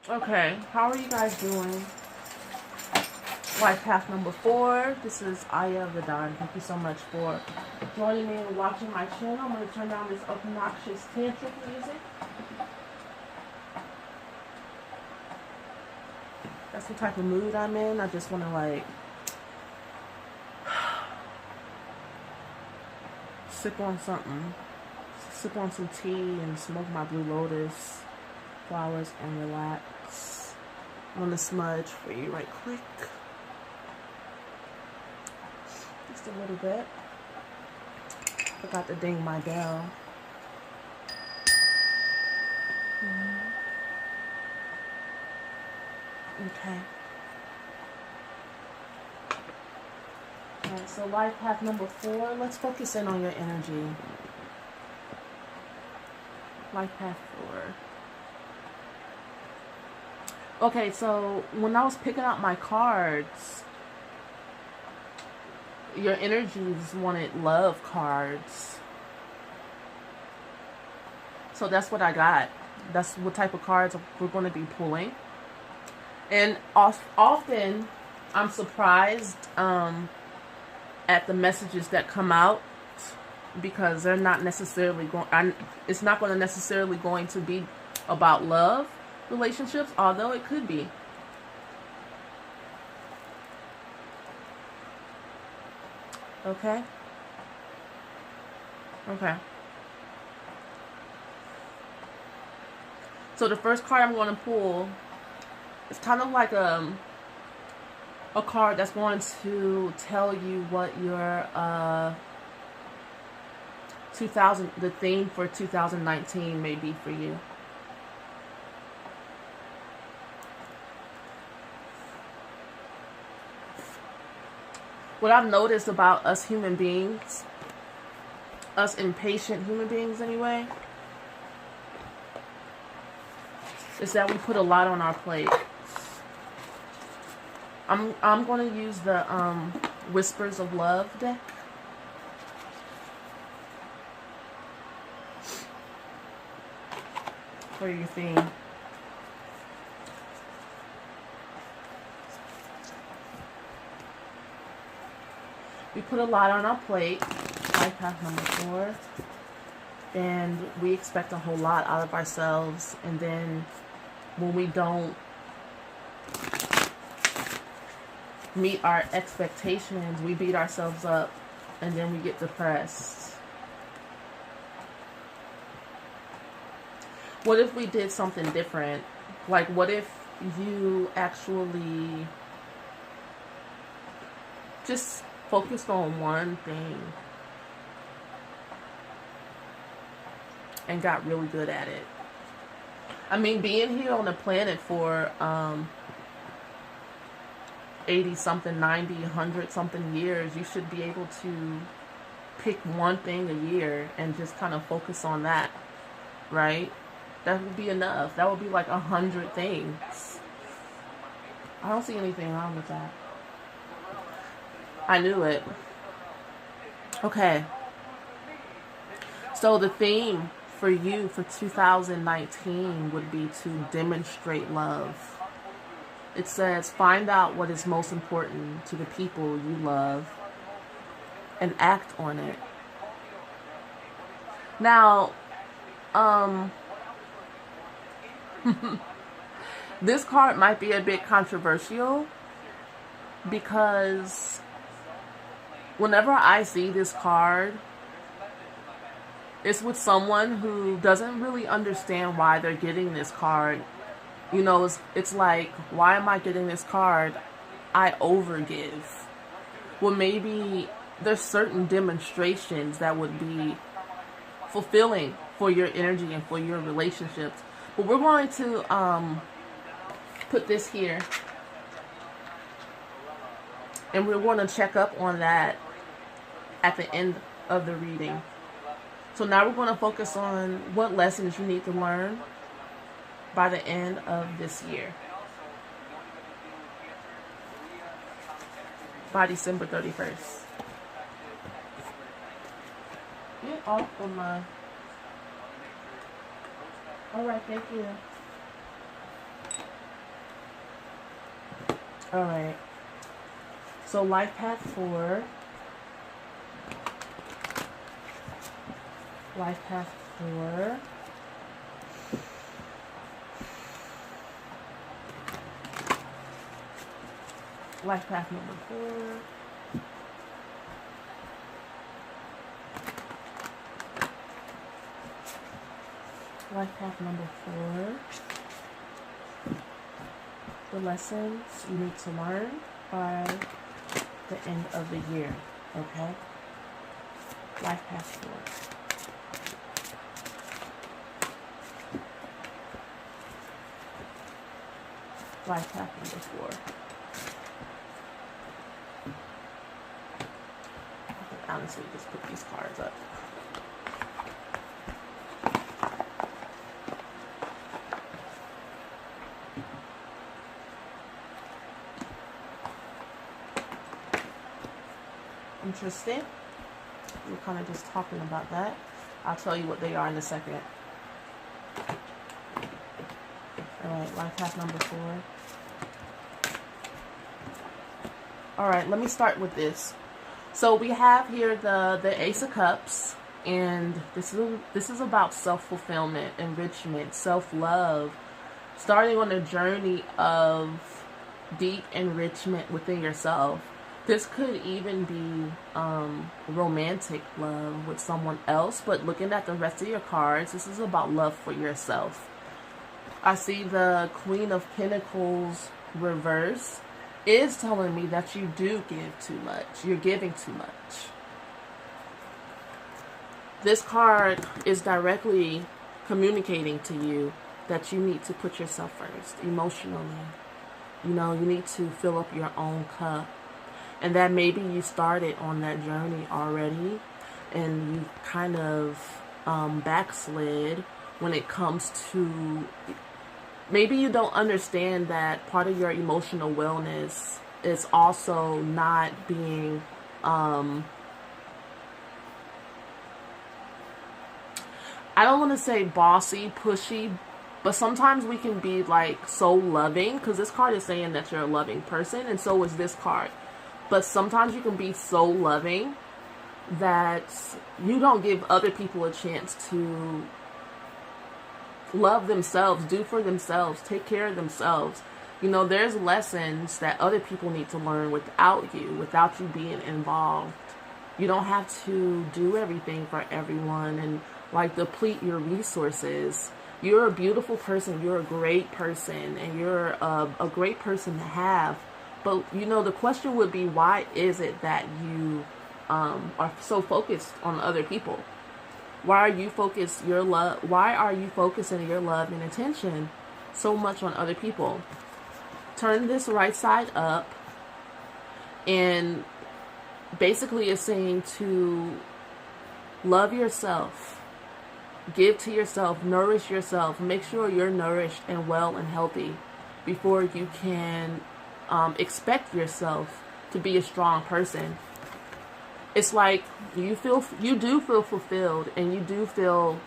Okay, how are you guys doing? Life path number 4. This is Ajaaya of the Dawn. Thank you so much for joining me and watching my channel. I'm going to turn down this obnoxious tantric music. That's the type of mood I'm in. I just want to like sip on something. Sip on some tea and smoke my blue lotus flowers and relax. I'm going to smudge for you right quick. Just a little bit. Forgot to ding my bell. Okay. Alright, so life path number 4. Let's focus in on your energy. Life path 4. Okay, so when I was picking out my cards, your energies wanted love cards. So that's what I got. That's what type of cards we're going to be pulling. And often I'm surprised at the messages that come out, because they're not necessarily going, it's not going to necessarily going to be about love relationships, although it could be. Okay. Okay. So the first card I'm going to pull, it's kind of like a card that's going to tell you what your the theme for 2019 may be for you. What I've noticed about us human beings, us impatient human beings anyway, is that we put a lot on our plate. I'm going to use the Whispers of Love deck. For your theme. We put a lot on our plate. Life path number 4. And we expect a whole lot out of ourselves. And then when we don't meet our expectations, we beat ourselves up. And then we get depressed. What if we did something different? Like, what if you actually just focused on one thing and got really good at it? I mean, being here on the planet for 80 something, 90, 100 something years, you should be able to pick one thing a year and just kind of focus on that, right? That would be enough. That would be like 100 things. I don't see anything wrong with that. I knew it. Okay. So the theme for you for 2019 would be to demonstrate love. It says, find out what is most important to the people you love and act on it. Now, this card might be a bit controversial, because whenever I see this card, it's with someone who doesn't really understand why they're getting this card. You know, it's like, why am I getting this card? I overgive. Well, maybe there's certain demonstrations that would be fulfilling for your energy and for your relationships. But we're going to put this here, and we're going to check up on that at the end of the reading. So now we're going to focus on what lessons you need to learn by the end of this year, by December 31st. Get off of my... Alright, thank you. All right. So life path 4. Life path 4. Life path number 4. Life path number 4. The lessons you need to learn by the end of the year. Okay? Life path 4. Life path number 4. I can honestly just put these cards up. Interesting. We're kind of just talking about that. I'll tell you what they are in a second. Alright, life path number 4. Alright, let me start with this. So we have here the Ace of Cups, and this is about self-fulfillment, enrichment, self-love, starting on a journey of deep enrichment within yourself. This could even be romantic love with someone else, but looking at the rest of your cards, this is about love for yourself. I see the Queen of Pentacles reverse is telling me that you do give too much. You're giving too much. This card is directly communicating to you that you need to put yourself first emotionally. You know, you need to fill up your own cup. And that maybe you started on that journey already and you kind of backslid when it comes to, maybe you don't understand that part of your emotional wellness is also not being I don't want to say bossy, pushy, but sometimes we can be like so loving, because this card is saying that you're a loving person, and so is this card. But sometimes you can be so loving that you don't give other people a chance to love themselves, do for themselves, take care of themselves. You know, there's lessons that other people need to learn without you being involved. You don't have to do everything for everyone and like deplete your resources. You're a beautiful person, you're a great person, and you're a great person to have. But, you know, the question would be, why is it that you are so focused on other people? Why are you focusing your love and attention so much on other people? Turn this right side up, and basically it's saying to love yourself, give to yourself, nourish yourself, make sure you're nourished and well and healthy before you can expect yourself to be a strong person. It's like you do feel fulfilled, and you do feel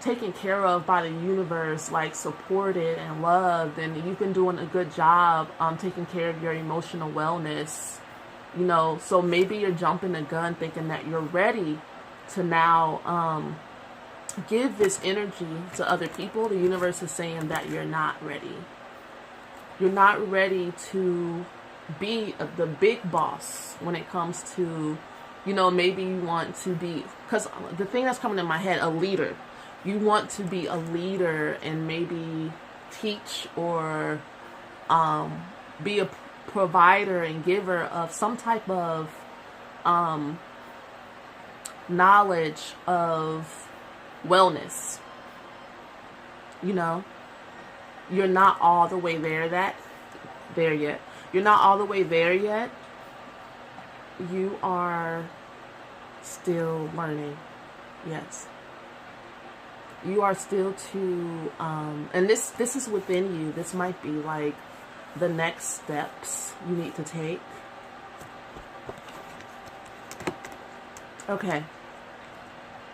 taken care of by the universe, like supported and loved, and you've been doing a good job taking care of your emotional wellness. You know, so maybe you're jumping the gun thinking that you're ready to now give this energy to other people. The universe is saying that you're not ready. You're not ready to be the big boss when it comes to, you know, maybe you want to be, because the thing that's coming in my head, a leader. You want to be a leader and maybe teach or be a provider and giver of some type of knowledge of wellness. You know, you're not all the way there yet. You're not all the way there yet. You are still learning. Yes. You are still to, and this is within you. This might be like the next steps you need to take. Okay.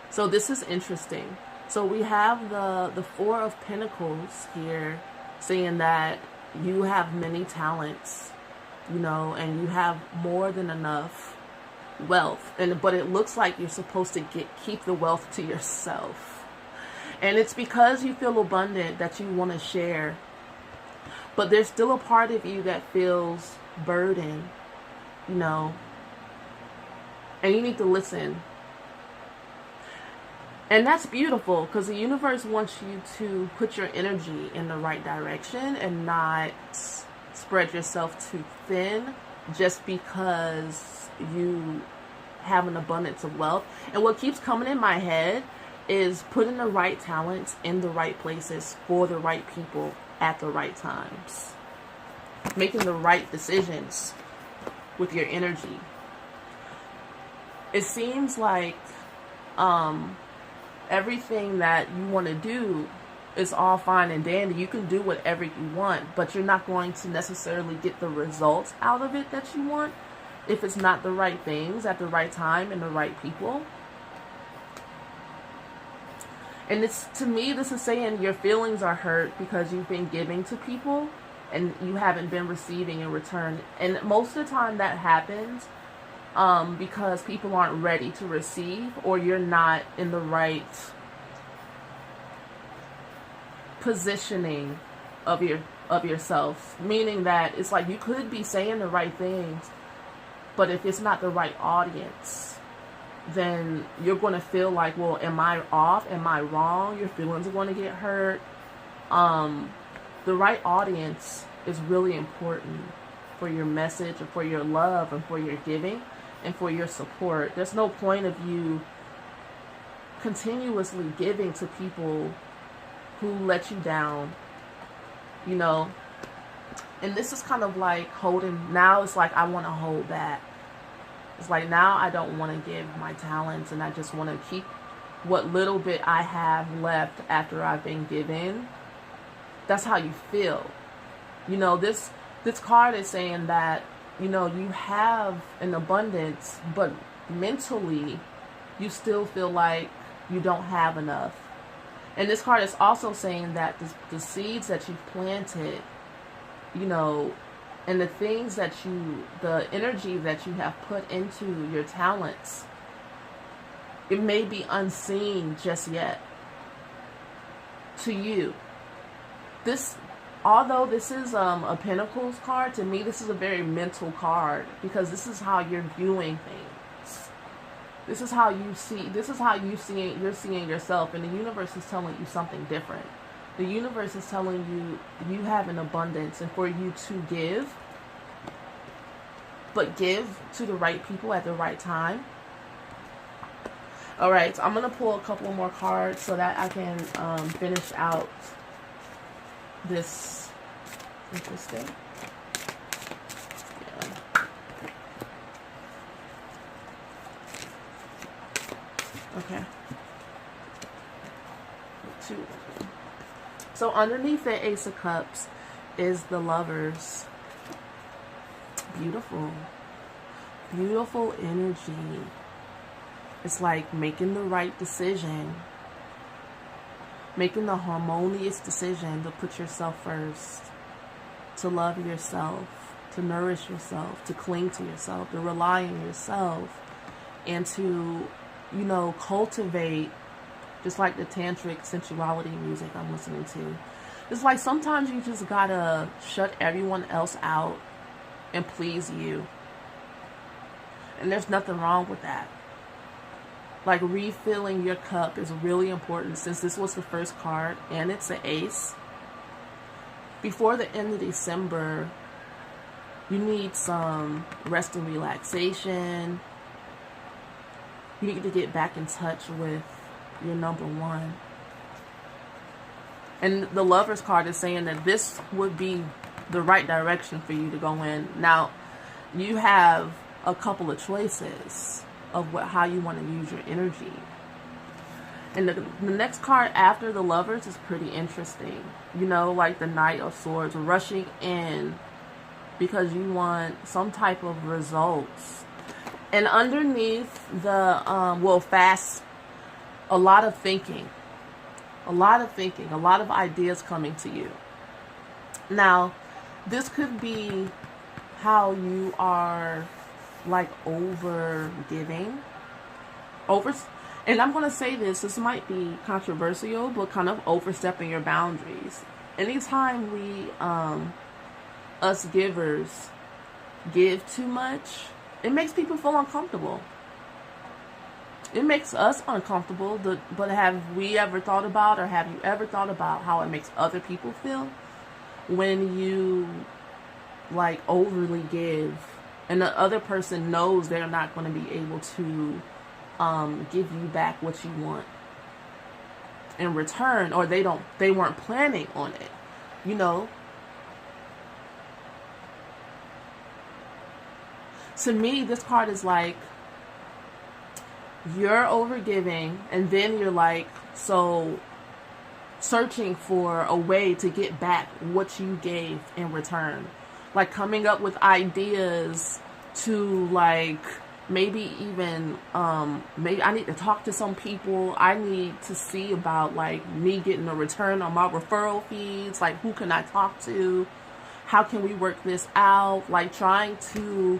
So this is interesting. So we have the Four of Pentacles here saying that you have many talents. you know, and you have more than enough wealth, but it looks like you're supposed to keep the wealth to yourself. And it's because you feel abundant that you want to share. But there's still a part of you that feels burdened, you know, and you need to listen. And that's beautiful, because the universe wants you to put your energy in the right direction and not spread yourself too thin just because you have an abundance of wealth. And what keeps coming in my head is putting the right talents in the right places for the right people at the right times. Making the right decisions with your energy. It seems like everything that you want to do is all fine and dandy. You can do whatever you want, but you're not going to necessarily get the results out of it that you want if it's not the right things at the right time and the right people. And it's, to me, this is saying your feelings are hurt because you've been giving to people and you haven't been receiving in return. And most of the time that happens because people aren't ready to receive, or you're not in the right positioning of yourself. Meaning that it's like you could be saying the right things, but if it's not the right audience, then you're going to feel like, well, am I off? Am I wrong? Your feelings are going to get hurt. The right audience is really important for your message and for your love and for your giving and for your support. There's no point of you continuously giving to people who let you down, you know. And this is kind of like holding, now it's like I want to hold back. It's like now I don't want to give my talents, and I just want to keep what little bit I have left after I've been given. That's how you feel. You know, this card is saying that, you know, you have an abundance, but mentally you still feel like you don't have enough. And this card is also saying that the seeds that you've planted, you know, and the things that the energy that you have put into your talents, it may be unseen just yet to you. Although this is a Pentacles card, to me this is a very mental card, because this is how you're viewing things. This is how you're seeing yourself, and the universe is telling you something different. The universe is telling you have an abundance, and for you to give, but give to the right people at the right time. Alright, so I'm going to pull a couple more cards so that I can finish out this. Interesting. Yeah. Okay. 2. So underneath the Ace of Cups is the Lovers. Beautiful. Beautiful energy. It's like making the right decision. Making the harmonious decision to put yourself first. To love yourself. To nourish yourself. To cling to yourself. To rely on yourself. And to, you know, cultivate, just like the tantric sensuality music I'm listening to. It's like sometimes you just gotta shut everyone else out and please you. And there's nothing wrong with that. Like, refilling your cup is really important, since this was the first card and it's an ace. Before the end of December, you need some rest and relaxation. You need to get back in touch with your number one. And the Lovers card is saying that this would be the right direction for you to go in. Now, you have a couple of choices of how you want to use your energy. And the next card after the Lovers is pretty interesting. You know, like the Knight of Swords, rushing in because you want some type of results. And underneath the, fast, a lot of thinking. A lot of ideas coming to you. Now, this could be how you are like over giving, and I'm going to say this might be controversial, but kind of overstepping your boundaries. Anytime we, us givers, give too much, it makes people feel uncomfortable. It makes us uncomfortable, but have we ever thought about, or have you ever thought about how it makes other people feel when you like overly give and the other person knows they're not going to be able to give you back what you want in return, or they weren't planning on it, you know? To me, this card is like, you're over giving, and then you're like, so searching for a way to get back what you gave in return. Like coming up with ideas to like, maybe even, maybe I need to talk to some people. I need to see about like me getting a return on my referral fees. Like, who can I talk to? How can we work this out? Like trying to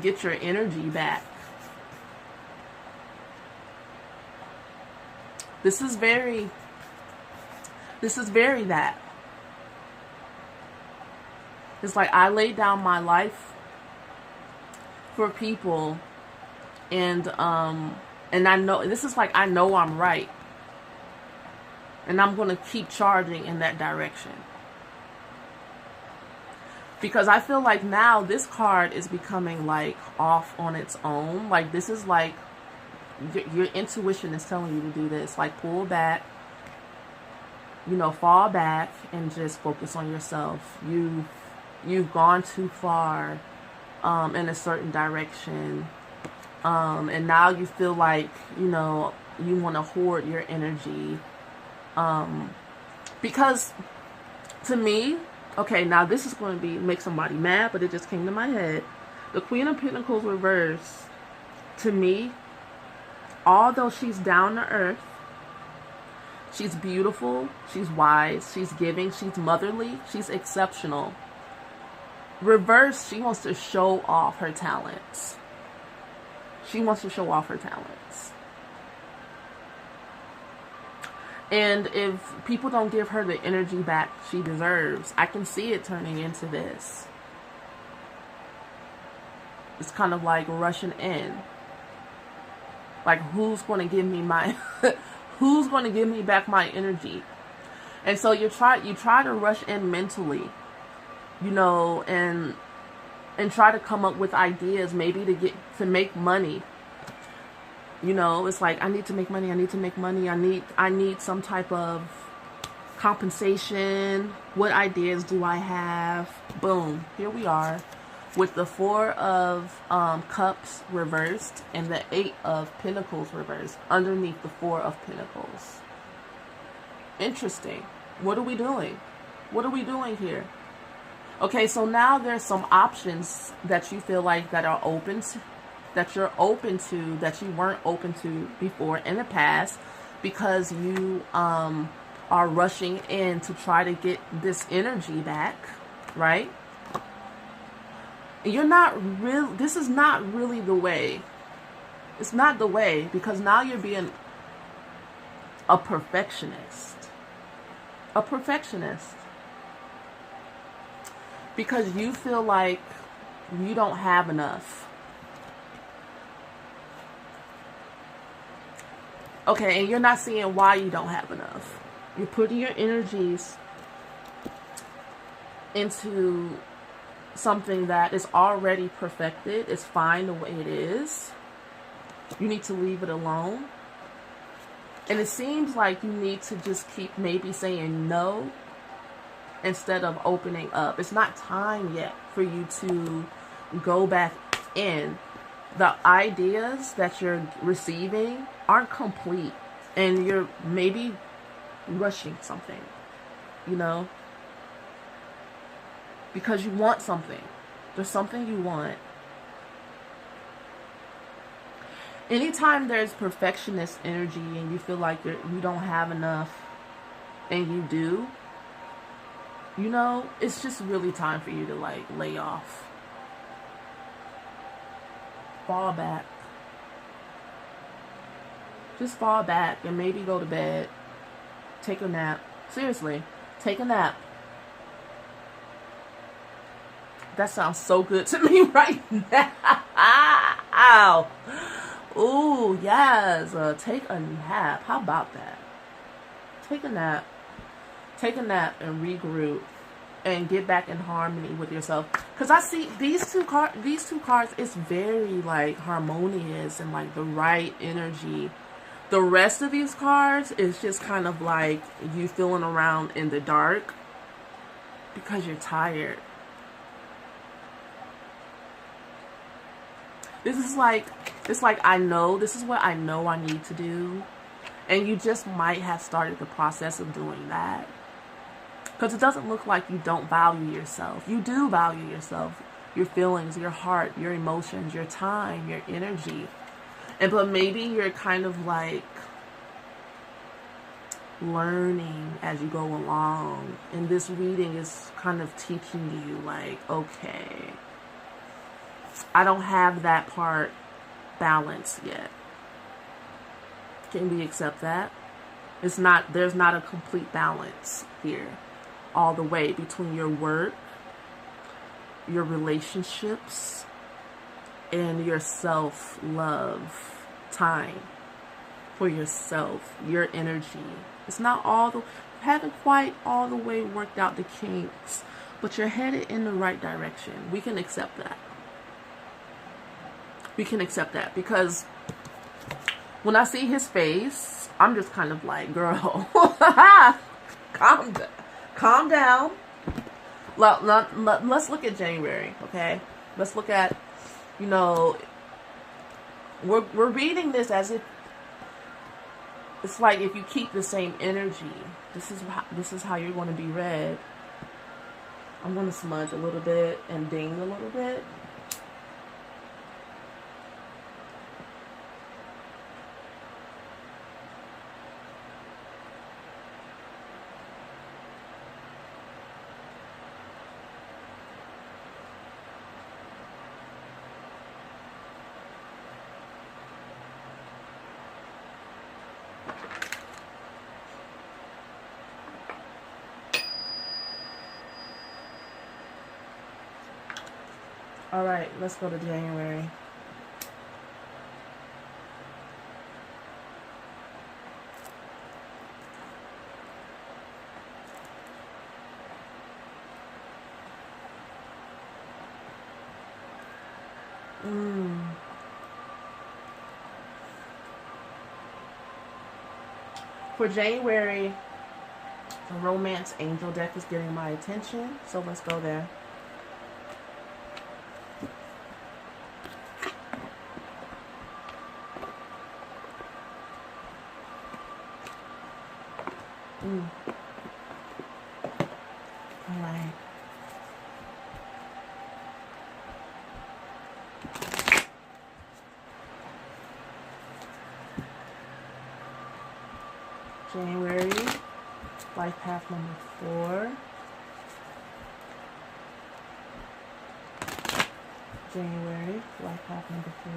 get your energy back. This is very that. It's like I laid down my life for people, and I know this is like, I know I'm right, and I'm going to keep charging in that direction. Because I feel like now this card is becoming like off on its own. Like this is like your intuition is telling you to do this. Like pull back, you know, fall back and just focus on yourself. You've gone too far in a certain direction. And now you feel like, you know, you want to hoard your energy. Because to me, okay, now this is going to make somebody mad, but it just came to my head. The Queen of Pentacles reversed, to me, although she's down to earth, she's beautiful, she's wise, she's giving, she's motherly, she's exceptional. Reverse, she wants to show off her talents. She wants to show off her talents. And if people don't give her the energy back she deserves, I can see it turning into this. It's kind of like rushing in. Like, who's going to give me my, who's going to give me back my energy? And so you try to rush in mentally, you know, and try to come up with ideas, maybe to make money. You know, it's like, I need to make money, I need to make money, I need some type of compensation. What ideas do I have? Boom, here we are with the Four of Cups reversed and the Eight of Pentacles reversed underneath the Four of Pentacles. Interesting. What are we doing? What are we doing here? Okay, so now there's some options that you feel like that are open to, that you're open to, that you weren't open to before in the past, because you are rushing in to try to get this energy back, right? You're not real. This is not really the way. It's not the way, because now you're being a perfectionist. A perfectionist. Because you feel like you don't have enough. Okay, and you're not seeing why you don't have enough. You're putting your energies into something that is already perfected. It's fine the way it is. You need to leave it alone. And it seems like you need to just keep maybe saying no instead of opening up. It's not time yet for you to go back in. The ideas that you're receiving aren't complete, and you're maybe rushing something, you know, because you want something. There's something you want. Anytime there's perfectionist energy and you feel like you don't have enough and you do, you know, it's just really time for you to like lay off. fall back. Just fall back and maybe go to bed. Take a nap. Seriously, take a nap. That sounds so good to me right now. Ooh, yes. Take a nap. How about that? Take a nap. Take a nap and regroup and get back in harmony with yourself. Because I see these two cards, it's very like harmonious and like the right energy. The rest of these cards is just kind of like you feeling around in the dark because you're tired. This is like, it's like I know, this is what I know I need to do. And you just might have started the process of doing that. Because it doesn't look like you don't value yourself. You do value yourself. Your feelings, your heart, your emotions, your time, your energy. But maybe you're kind of like learning as you go along. And this reading is kind of teaching you like, okay, I don't have that part balanced yet. Can we accept that? There's not a complete balance here all the way between your work, your relationships, and your self-love, time for yourself, your energy. It's not haven't quite all the way worked out the kinks, but you're headed in the right direction. We can accept that. We can accept that because when I see his face, I'm just kind of like, girl, calm down. Calm down. Let's look at January, okay? Let's look at, you know, we're reading this as if it's like if you keep the same energy, this is how you're going to be read. I'm going to smudge a little bit and ding a little bit. All right, let's go to January. For January, the Romance Angel deck is getting my attention, so let's go there. All right. January, life path number 4. January, life path number 4.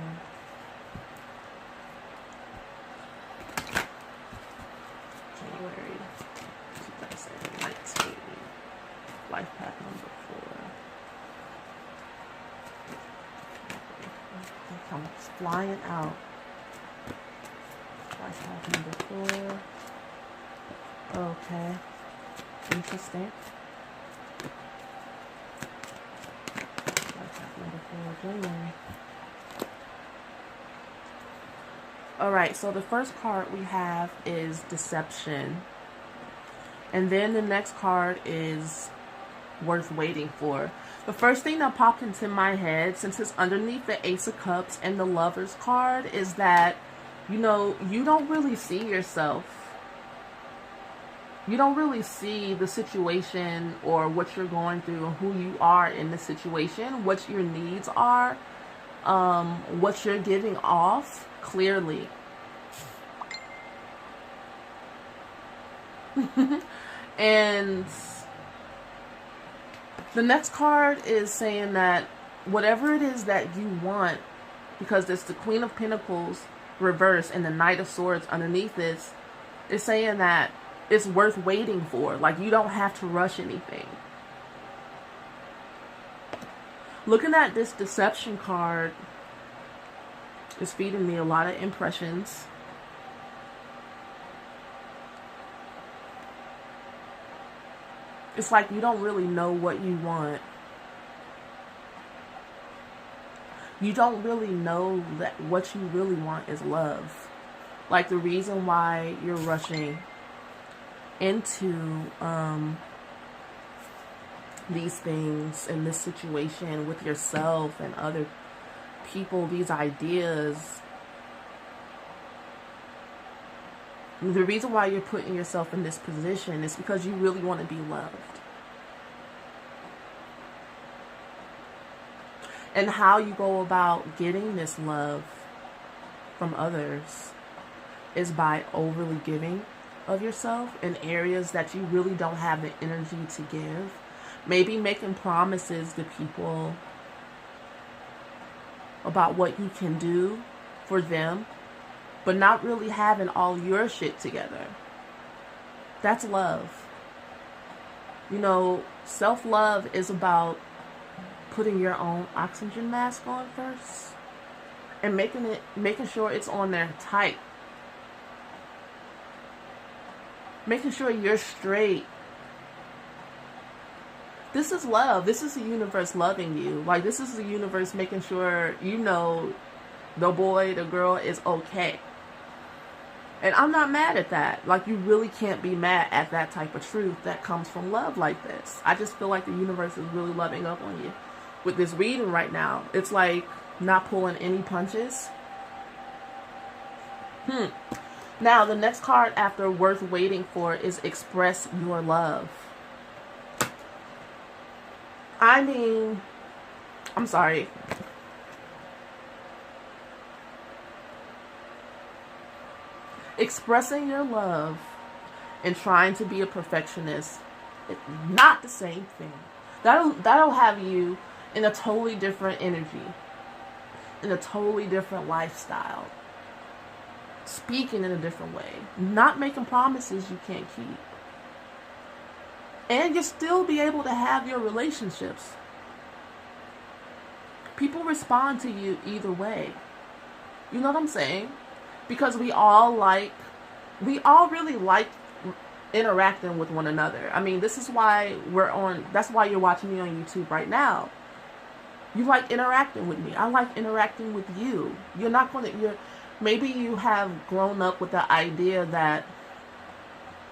January 2019, life path number 4. It comes flying out. Life path number 4. Okay, interesting. Life path number 4, January. Alright, so the first card we have is Deception. And then the next card is Worth Waiting For. The first thing that popped into my head, since it's underneath the Ace of Cups and the Lover's card, is that, you know, you don't really see yourself. You don't really see the situation or what you're going through and who you are in the situation, what your needs are, what you're giving off clearly. And the next card is saying that whatever it is that you want, because it's the Queen of Pentacles reversed and the Knight of Swords underneath this. It's saying that it's worth waiting for. Like, you don't have to rush anything. Looking at this Deception card is feeding me a lot of impressions. It's like you don't really know what you want. You don't really know that what you really want is love. Like, the reason why you're rushing into these things in this situation with yourself and other people, these ideas. The reason why you're putting yourself in this position is because you really want to be loved. And how you go about getting this love from others is by overly giving of yourself in areas that you really don't have the energy to give. Maybe making promises to people about what you can do for them, but not really having all your shit together. That's love. You know, self-love is about putting your own oxygen mask on first and making sure it's on there tight. Making sure you're straight. This is love. This is the universe loving you. Like, this is the universe making sure you know the boy, the girl is okay. And I'm not mad at that. Like, you really can't be mad at that type of truth that comes from love like this. I just feel like the universe is really loving up on you with this reading right now. It's like not pulling any punches. Now, the next card after worth waiting for is express your love. I mean, I'm sorry. Expressing your love and trying to be a perfectionist is not the same thing. That'll have you in a totally different energy, in a totally different lifestyle, speaking in a different way, not making promises you can't keep. And you'll still be able to have your relationships. People respond to you either way. You know what I'm saying? Because we all really like interacting with one another. I mean, this is why that's why you're watching me on YouTube right now. You like interacting with me. I like interacting with you. Maybe you have grown up with the idea that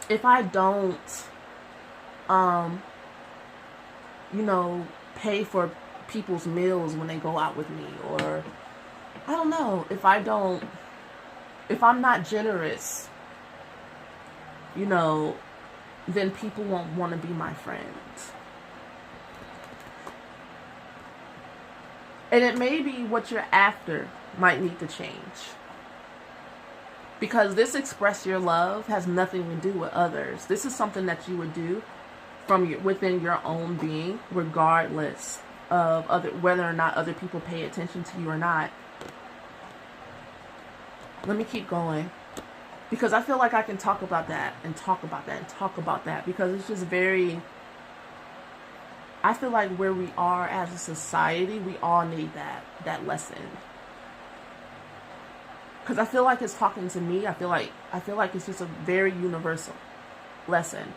if I don't pay for people's meals when they go out with me, or I don't know, if I'm not generous, then people won't want to be my friends. And it may be what you're after might need to change. Because this express your love has nothing to do with others. This is something that you would do from within your own being, regardless of whether or not other people pay attention to you or not. Let me keep going, because I feel like I can talk about that and talk about that and talk about that, because it's just I feel like where we are as a society, we all need that lesson. Because I feel like it's talking to me. I feel like it's just a very universal lesson.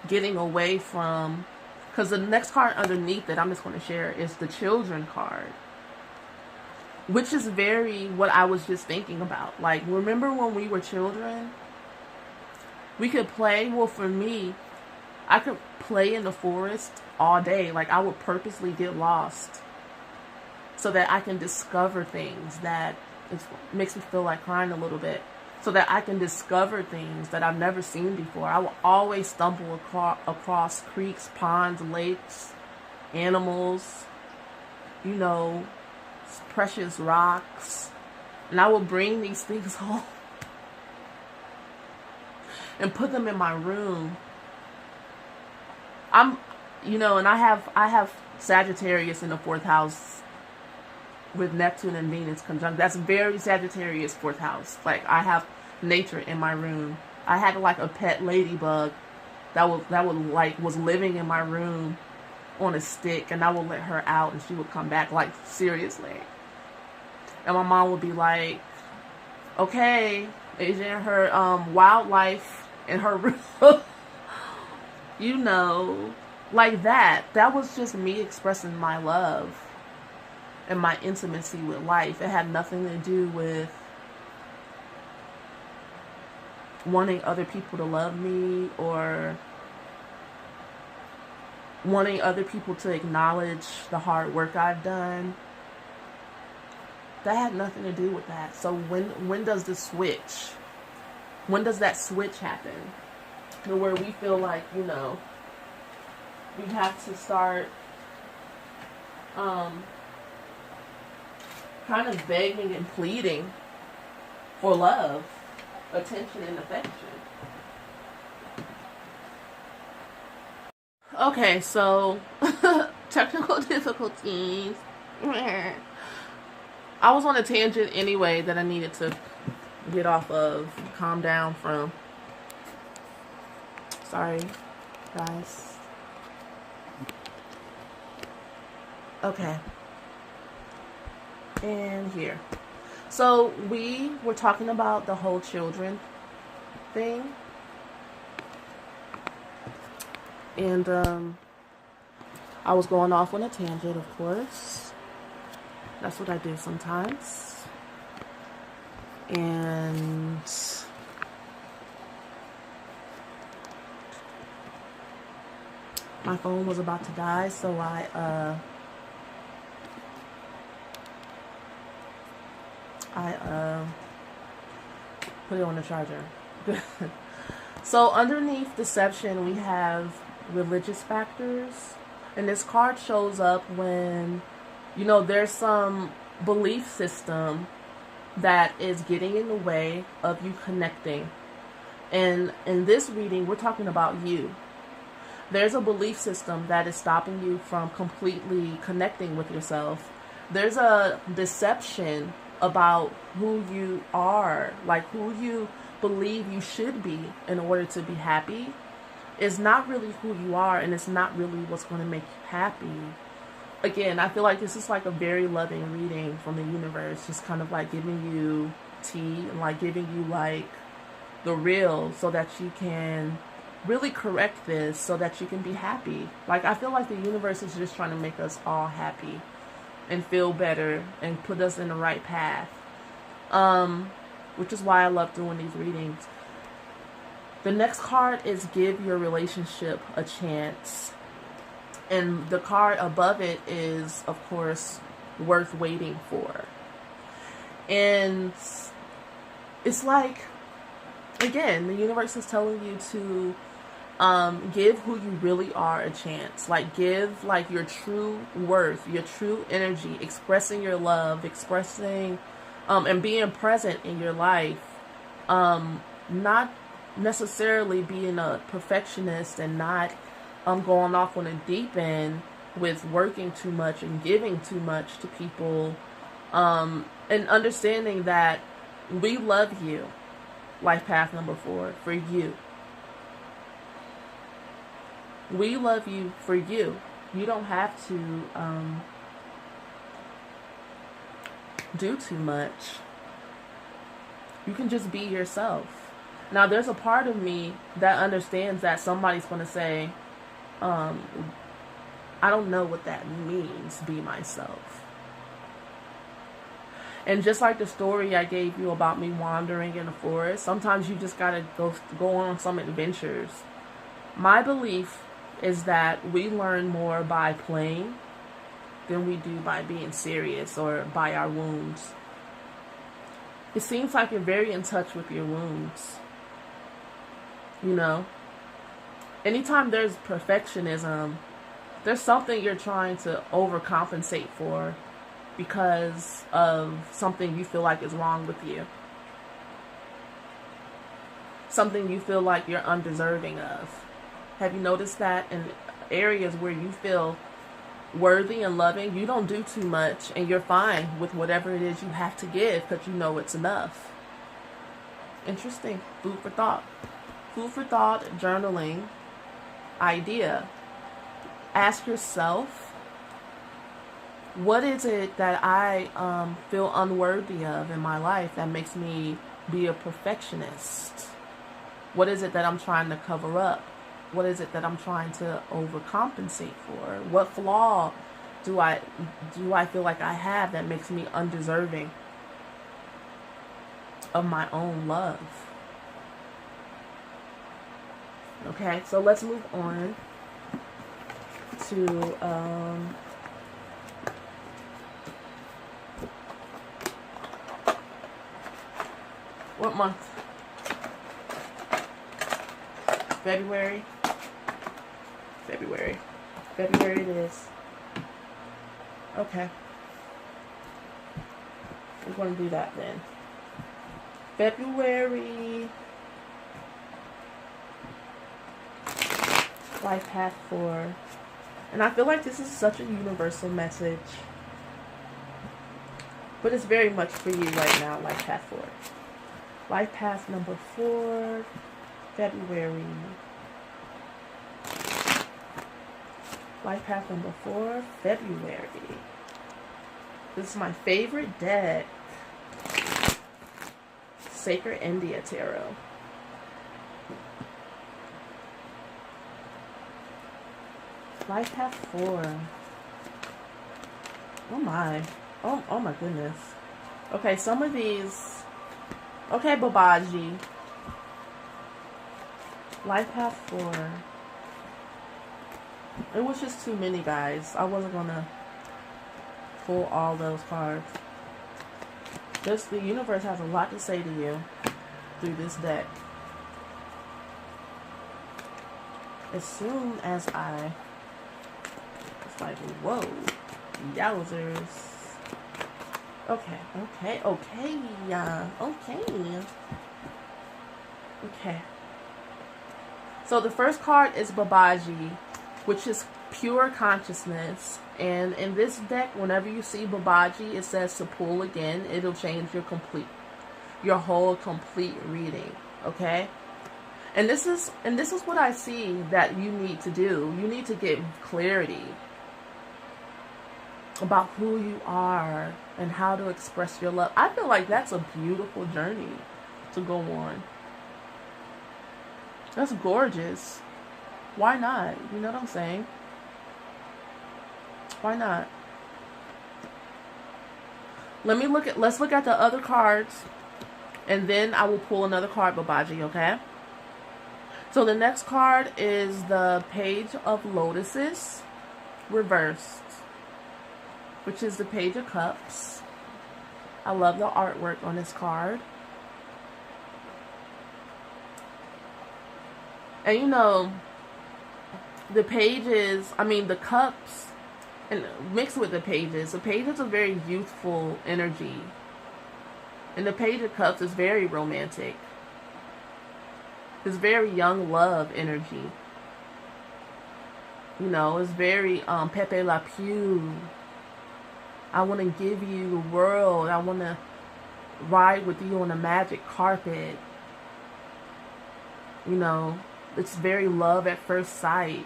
Getting away from, because the next card underneath that I'm just going to share is the Children card, which is very what I was just thinking about. Like, remember when we were children? We could play. Well, for me, I could play in the forest all day. Like, I would purposely get lost so that I can discover things that makes me feel like crying a little bit. So that I can discover things that I've never seen before. I will always stumble across creeks, ponds, lakes, animals, precious rocks. And I will bring these things home and put them in my room. And I have Sagittarius in the 4th house with Neptune and Venus conjunct. That's very Sagittarius 4th house. Like, I have nature in my room. I had like a pet ladybug that was living in my room on a stick, and I would let her out and she would come back, like, seriously. And my mom would be like, okay, Asian, her wildlife in her room. You know, like that. That was just me expressing my love and my intimacy with life. It had nothing to do with wanting other people to love me or wanting other people to acknowledge the hard work I've done. That had nothing to do with that. So when does the switch? When does that switch happen? To where we feel like, you know, we have to start kind of begging and pleading for love, attention, and affection. Okay, so technical difficulties. I was on a tangent anyway that I needed to get off of, calm down from. Sorry, guys. Okay. And here. So we were talking about the whole children thing. And I was going off on a tangent, of course. That's what I do sometimes. And my phone was about to die, so I put it on the charger. So underneath deception, we have religious factors. And this card shows up when, you know, there's some belief system that is getting in the way of you connecting. And in this reading, we're talking about you. There's a belief system that is stopping you from completely connecting with yourself. There's a deception about who you are, like who you believe you should be in order to be happy. It's not really who you are, and it's not really what's going to make you happy. Again, I feel like this is like a very loving reading from the universe, just kind of like giving you tea and like giving you like the real so that you can really correct this so that you can be happy. Like, I feel like the universe is just trying to make us all happy and feel better and put us in the right path. Which is why I love doing these readings. The next card is Give Your Relationship a Chance. And the card above it is, of course, Worth Waiting For. And it's like, again, the universe is telling you to give who you really are a chance. Like, give like your true worth, your true energy, expressing your love, expressing and being present in your life. Not necessarily being a perfectionist and not going off on a deep end with working too much and giving too much to people, and understanding that we love you. Life path number 4, for you. We love you for you. You don't have to do too much. You can just be yourself. Now, there's a part of me that understands that somebody's going to say, I don't know what that means, be myself. And just like the story I gave you about me wandering in the forest, sometimes you just got to go on some adventures. My belief is that we learn more by playing than we do by being serious or by our wounds. It seems like you're very in touch with your wounds. You know, anytime there's perfectionism, there's something you're trying to overcompensate for because of something you feel like is wrong with you. Something you feel like you're undeserving of. Have you noticed that in areas where you feel worthy and loving, you don't do too much, and you're fine with whatever it is you have to give because you know it's enough. Interesting. Food for thought. Food for thought, journaling, idea. Ask yourself, what is it that I feel unworthy of in my life that makes me be a perfectionist? What is it that I'm trying to cover up? What is it that I'm trying to overcompensate for? What flaw do I feel like I have that makes me undeserving of my own love? Okay, so let's move on to what month? February. February it is. Okay. We're going to do that then. February. Life Path 4. And I feel like this is such a universal message. But it's very much for you right now, Life Path 4. Life Path number 4. February. Life Path number 4, February. This is my favorite deck. Sacred India Tarot. Life Path 4. Oh my. Oh my goodness. Okay, some of these. Okay, Babaji. Life Path 4. It was just too many, guys. I wasn't gonna pull all those cards. The universe has a lot to say to you through this deck. As soon as it's like, whoa, yowzers. Okay. So the first card is Babaji, which is pure consciousness. And in this deck, whenever you see Babaji, it says to pull again. It'll change your whole complete reading. Okay? And this is what I see that you need to do. You need to get clarity about who you are and how to express your love. I feel like that's a beautiful journey to go on. That's gorgeous. Why not? You know what I'm saying? Why not? Let's look at the other cards, and then I will pull another card, Babaji, okay? So the next card is the Page of Lotuses reversed, which is the Page of Cups. I love the artwork on this card. And you know, the cups, and mixed with the pages are very youthful energy. And the Page of Cups is very romantic. It's very young love energy. You know, it's very Pepe Le Pew. I want to give you the world. I want to ride with you on a magic carpet. You know, it's very love at first sight.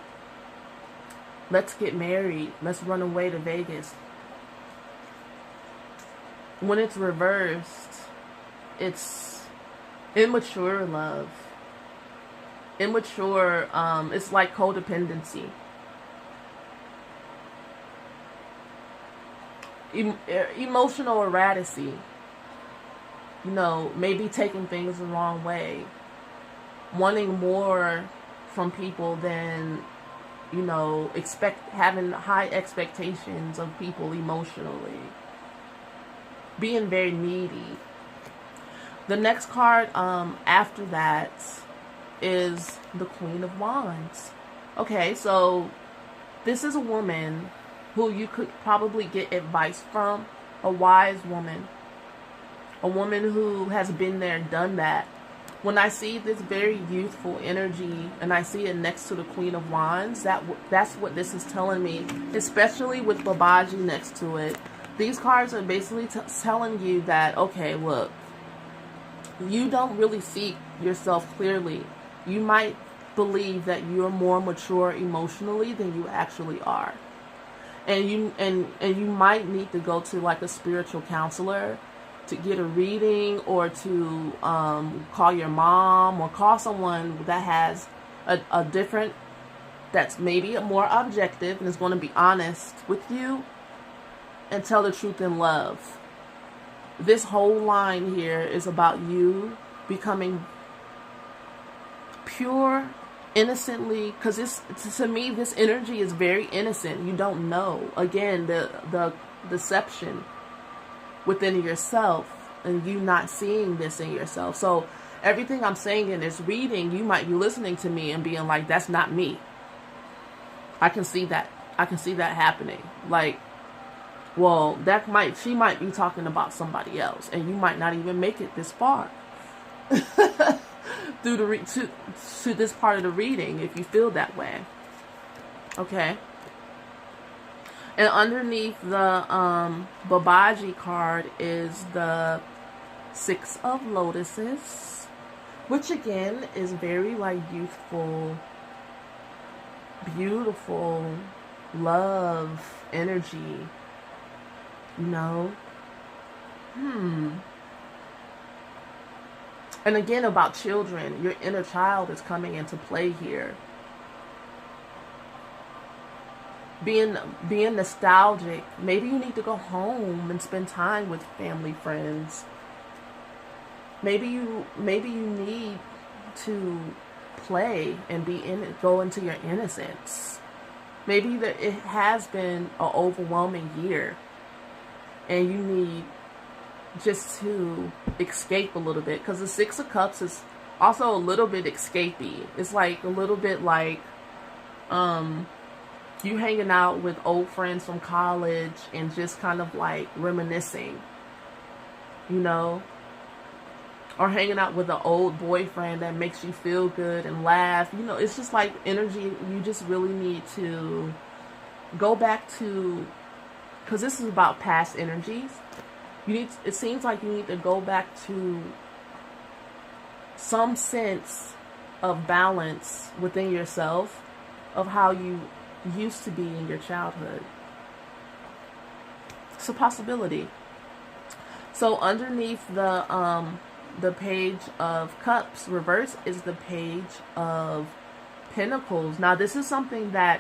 Let's get married. Let's run away to Vegas. When it's reversed, it's immature love. Immature, it's like codependency. Emotional erracy. You know, maybe taking things the wrong way. Wanting more from people than, you know, having high expectations of people emotionally. Being very needy. The next card after that is the Queen of Wands. Okay, so this is a woman who you could probably get advice from. A wise woman. A woman who has been there, done that. When I see this very youthful energy and I see it next to the Queen of Wands, that's what this is telling me, especially with Babaji next to it. These cards are basically telling you that, okay, look, you don't really see yourself clearly. You might believe that you're more mature emotionally than you actually are. And you might need to go to like a spiritual counselor to get a reading, or to call your mom, or call someone that has a different, that's maybe more objective and is going to be honest with you and tell the truth in love. This whole line here is about you becoming pure, innocently, because to me, this energy is very innocent. You don't know. Again, the deception within yourself, and you not seeing this in yourself. So everything I'm saying in this reading, you might be listening to me and being like, that's not me. I can see that. I can see that happening. Like, well, she might be talking about somebody else, and you might not even make it this far through to this part of the reading if you feel that way. Okay. And underneath the Babaji card is the Six of Lotuses, which again is very like youthful, beautiful, love, energy, you know. And again, about children, your inner child is coming into play here. Being nostalgic. Maybe you need to go home and spend time with family, friends. Maybe you need to play and go into your innocence. Maybe it has been an overwhelming year, and you need just to escape a little bit, because the Six of Cups is also a little bit escapey. It's like a little bit like you hanging out with old friends from college and just kind of like reminiscing, you know, or hanging out with an old boyfriend that makes you feel good and laugh. You know, it's just like energy. You just really need to go back to, because this is about past energies. It seems like you need to go back to some sense of balance within yourself of how you used to be in your childhood. It's a possibility. So underneath the Page of Cups reverse is the Page of Pentacles. Now this is something that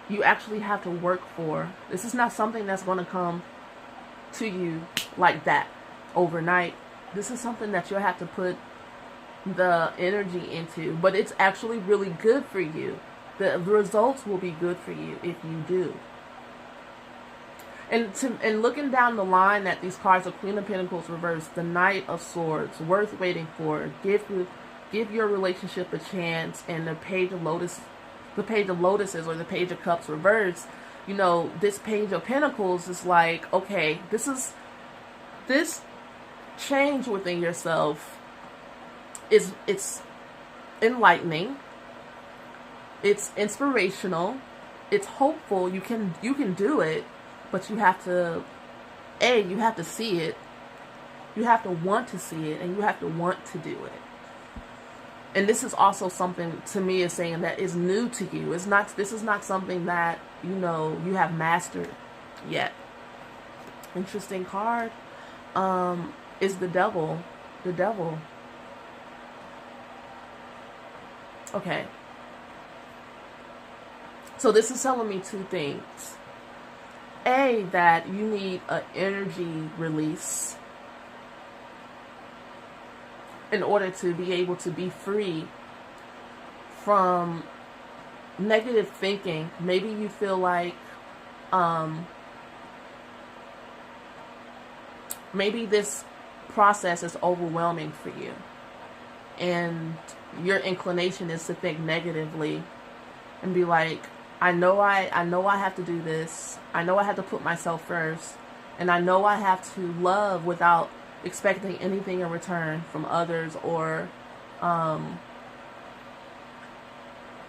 you actually have to work for. This is not something that's going to come to you like that overnight. This is something that you'll have to put the energy into, but it's actually really good for you. The results will be good for you if you do. And looking down the line at these cards, the Queen of Pentacles reverse, the Knight of Swords, worth waiting for, give your relationship a chance, and the Page of Lotuses, or the Page of Cups reverse. You know, this Page of Pentacles is like, okay, this change within yourself it's enlightening, it's inspirational, it's hopeful. You can do it, but you have to see it, you have to want to see it, and you have to want to do it. And this is also something, to me, is saying that is new to you. This is not something that, you know, you have mastered yet. Interesting card is the Devil. The Devil. Okay. So this is telling me two things. A, that you need an energy release in order to be able to be free from negative thinking. Maybe you feel like maybe this process is overwhelming for you, and your inclination is to think negatively and be like, I know I have to do this. I know I have to put myself first, and I know I have to love without expecting anything in return from others, or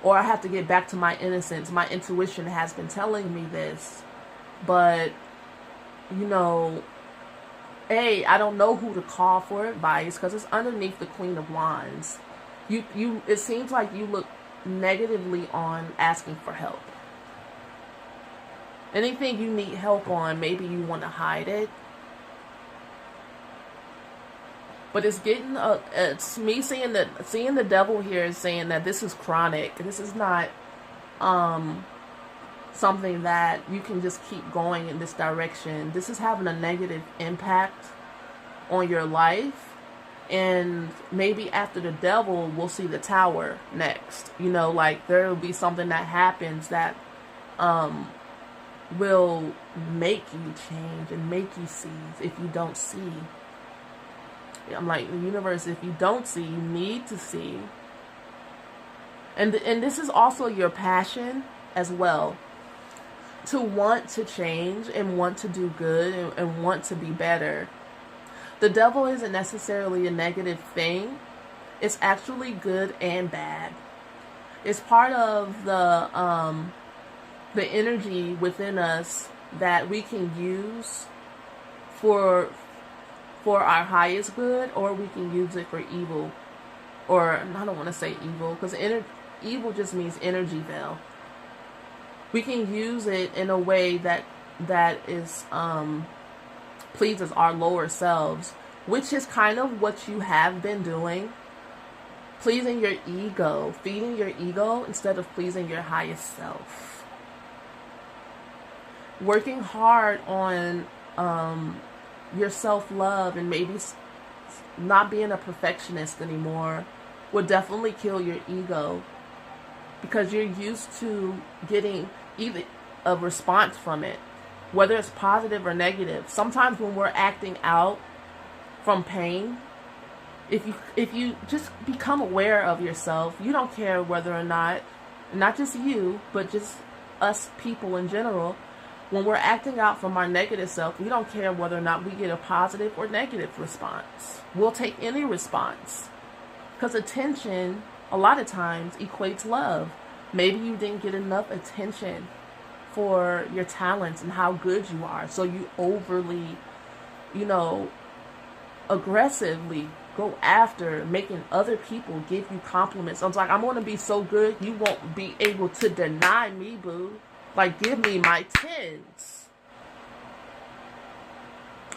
or I have to get back to my innocence. My intuition has been telling me this, but you know, I don't know who to call for advice because it's underneath the Queen of Wands. It seems like you look negatively on asking for help. Anything you need help on, maybe you want to hide it. But it's getting, it's me seeing the devil here is saying that this is chronic. This is not something that you can just keep going in this direction. This is having a negative impact on your life. And maybe after the devil, we'll see the tower next. You know, like there will be something that happens that will make you change and make you see if you don't see. I'm like, the universe, if you don't see, you need to see. And this is also your passion as well. To want to change and want to do good and want to be better. The devil isn't necessarily a negative thing. It's actually good and bad. It's part of the energy within us that we can use for our highest good, or we can use it for evil. Or I don't want to say evil, because evil just means energy veil. We can use it in a way that is pleases our lower selves, which is kind of what you have been doing. Pleasing your ego, feeding your ego instead of pleasing your highest self. Working hard on your self-love and maybe not being a perfectionist anymore will definitely kill your ego, because you're used to getting either a response from it, whether it's positive or negative. Sometimes when we're acting out from pain, if you just become aware of yourself, you don't care whether or not just you, but just us people in general, when we're acting out from our negative self, we don't care whether or not we get a positive or negative response. We'll take any response. Because attention, a lot of times, equates love. Maybe you didn't get enough attention for your talents and how good you are. So you overly, aggressively go after making other people give you compliments. I was like, I'm going to be so good, you won't be able to deny me, boo. Like, give me my tens.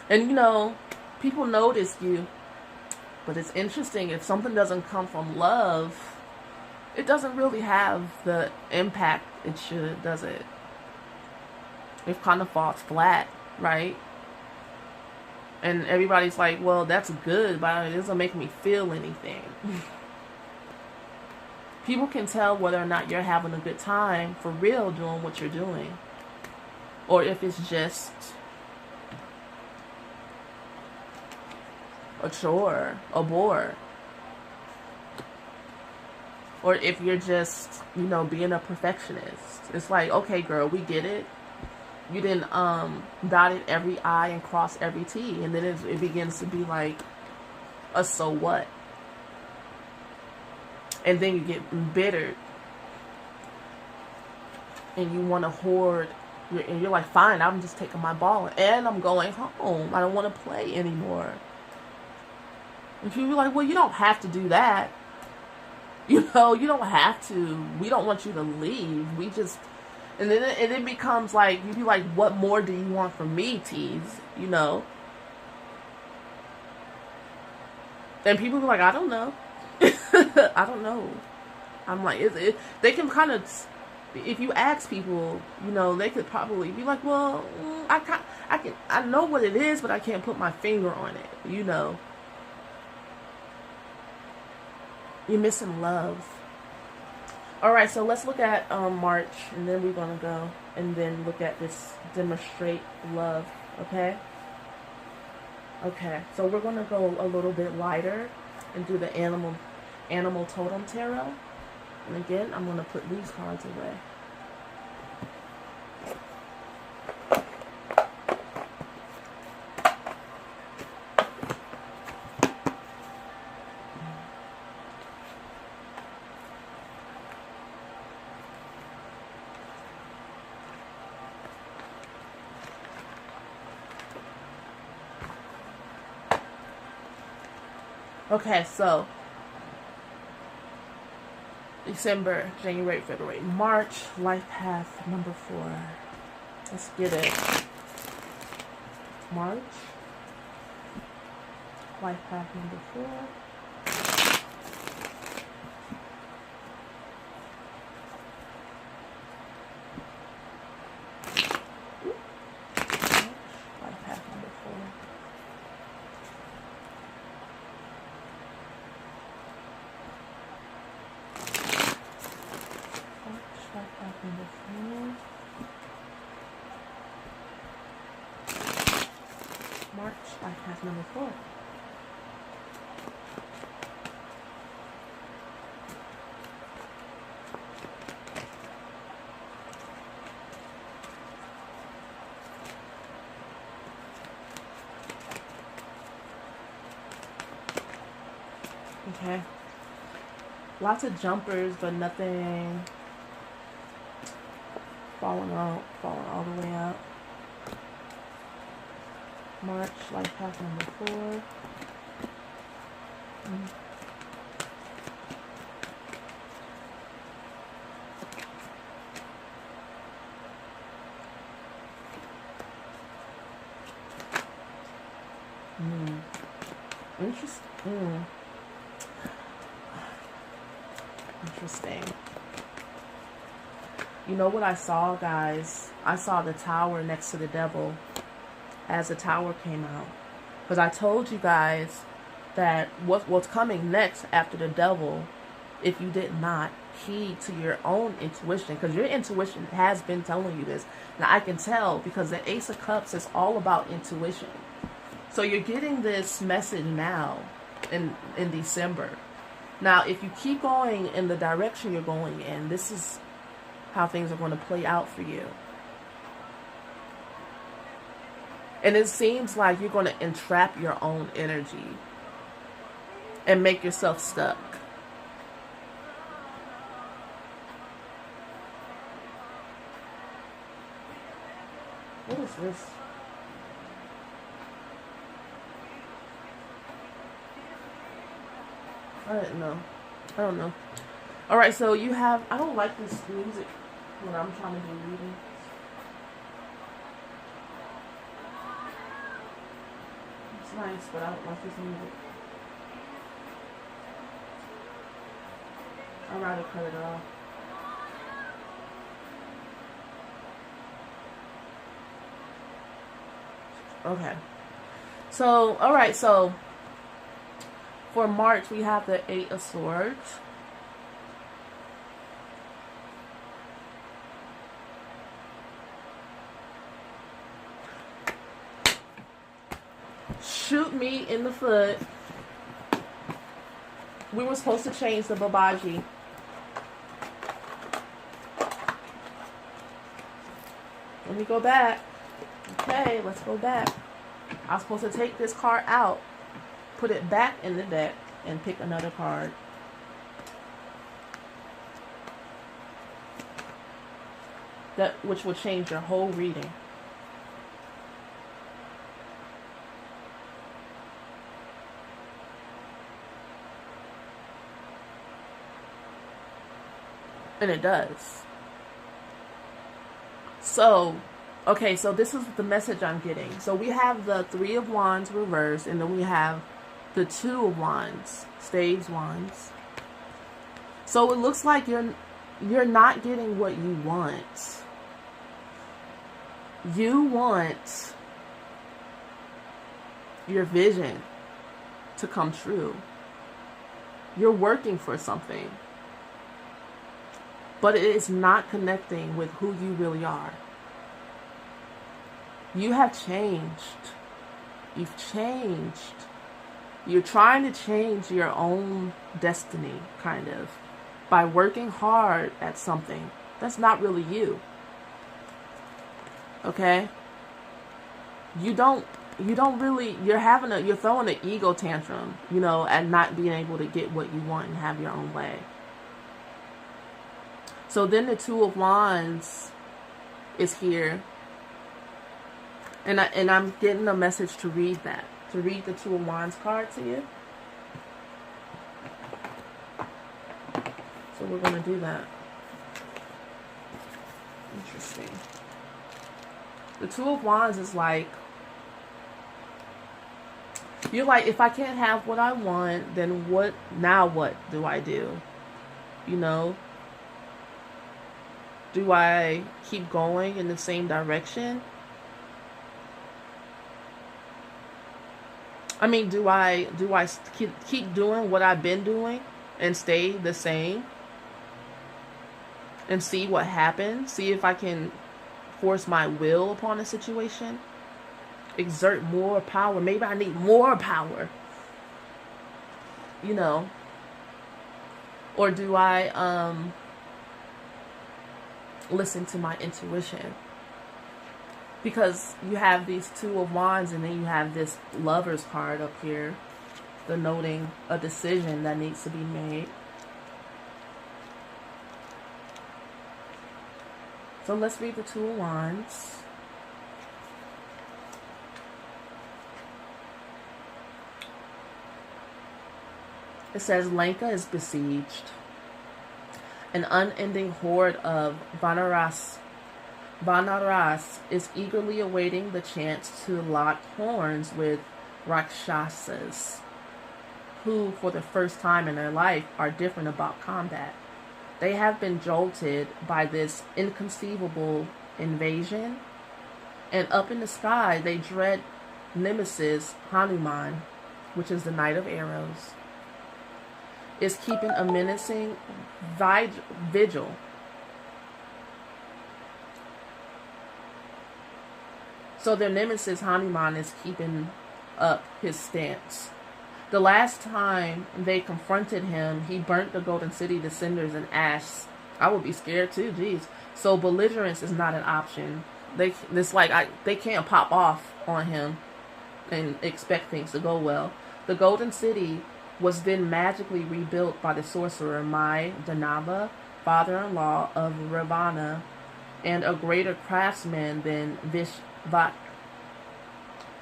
And, people notice you. But it's interesting, if something doesn't come from love, it doesn't really have the impact it should, does it? It kind of falls flat, right? And everybody's like, well, that's good, but it doesn't make me feel anything. People can tell whether or not you're having a good time for real doing what you're doing. Or if it's just a chore, a bore. Or if you're just, being a perfectionist. It's like, okay, girl, we get it. You didn't dotted every I and cross every T. And then it begins to be like a so what. And then you get bitter. And you want to hoard. And you're like, fine, I'm just taking my ball. And I'm going home. I don't want to play anymore. And people be like, well, you don't have to do that. You don't have to. We don't want you to leave. We just... And then it becomes like, you'd be like, what more do you want from me, tease? And people be like, I don't know. I don't know. I'm like, they can kind of, if you ask people, they could probably be like, well, I know what it is, but I can't put my finger on it. You're missing love. All right, so let's look at March, and then we're going to go and then look at this demonstrate love, okay? Okay, so we're going to go a little bit lighter and do the animal totem tarot. And again, I'm going to put these cards away. Okay, so December, January, February, March, life path number 4. Let's get it. March, life path number 4. March, life path number 4. Okay. Lots of jumpers, but nothing falling all the way out. March, life path number 4. Interesting. You know what I saw, guys? I saw the tower next to the devil as the tower came out. Because I told you guys that what's coming next after the devil, if you did not heed to your own intuition, because your intuition has been telling you this. Now I can tell because the Ace of Cups is all about intuition. So you're getting this message now in December. Now, if you keep going in the direction you're going in, this is how things are going to play out for you. And it seems like you're going to entrap your own energy and make yourself stuck. What is this? I didn't know. I don't know. Alright, so you have... I don't like this music when I'm trying to do reading. It's nice, but I don't like this music. I'd rather cut it off. Okay. So, alright, so... for March, we have the 8 of Swords. Shoot me in the foot. We were supposed to change the Babaji. Let me go back. Okay, let's go back. I was supposed to take this card out, put it back in the deck, and pick another card. Which will change your whole reading. And it does. So, okay, so this is the message I'm getting. So we have the 3 of Wands reversed, and then we have the 2 of Wands, Staves Wands. So it looks like you're not getting what you want. You want your vision to come true. You're working for something, but it is not connecting with who you really are. You have changed. You've changed. You're trying to change your own destiny, kind of, by working hard at something that's not really you. Okay? You're throwing an ego tantrum, you know, and not being able to get what you want and have your own way. So then the 2 of Wands is here. And I'm getting a message to read that. To read the 2 of Wands card to you. we're going to do that. Interesting. The Two of Wands is like, you're like, if I can't have what I want, then what do I do? You know? Do I keep going in the same direction? I mean, do I keep doing what I've been doing and stay the same? And see what happens? See if I can force my will upon a situation? Exert more power. Maybe I need more power. You know? Or do I listen to my intuition? Because you have these Two of Wands and then you have this Lover's card up here, denoting a decision that needs to be made. So let's read the Two of Wands. It says, Lanka is besieged. An unending horde of Vanaras is eagerly awaiting the chance to lock horns with Rakshasas, who, for the first time in their life, are different about combat. They have been jolted by this inconceivable invasion, and up in the sky they dread Nemesis Hanuman, which is the Knight of Arrows, is keeping a menacing vigil. So their nemesis Hanuman is keeping up his stance. The last time they confronted him, he burnt the Golden City to cinders and ash. I would be scared too, geez. So belligerence is not an option. They can't pop off on him and expect things to go well. The Golden City was then magically rebuilt by the sorcerer Mai Danava, father-in-law of Ravana, and a greater craftsman than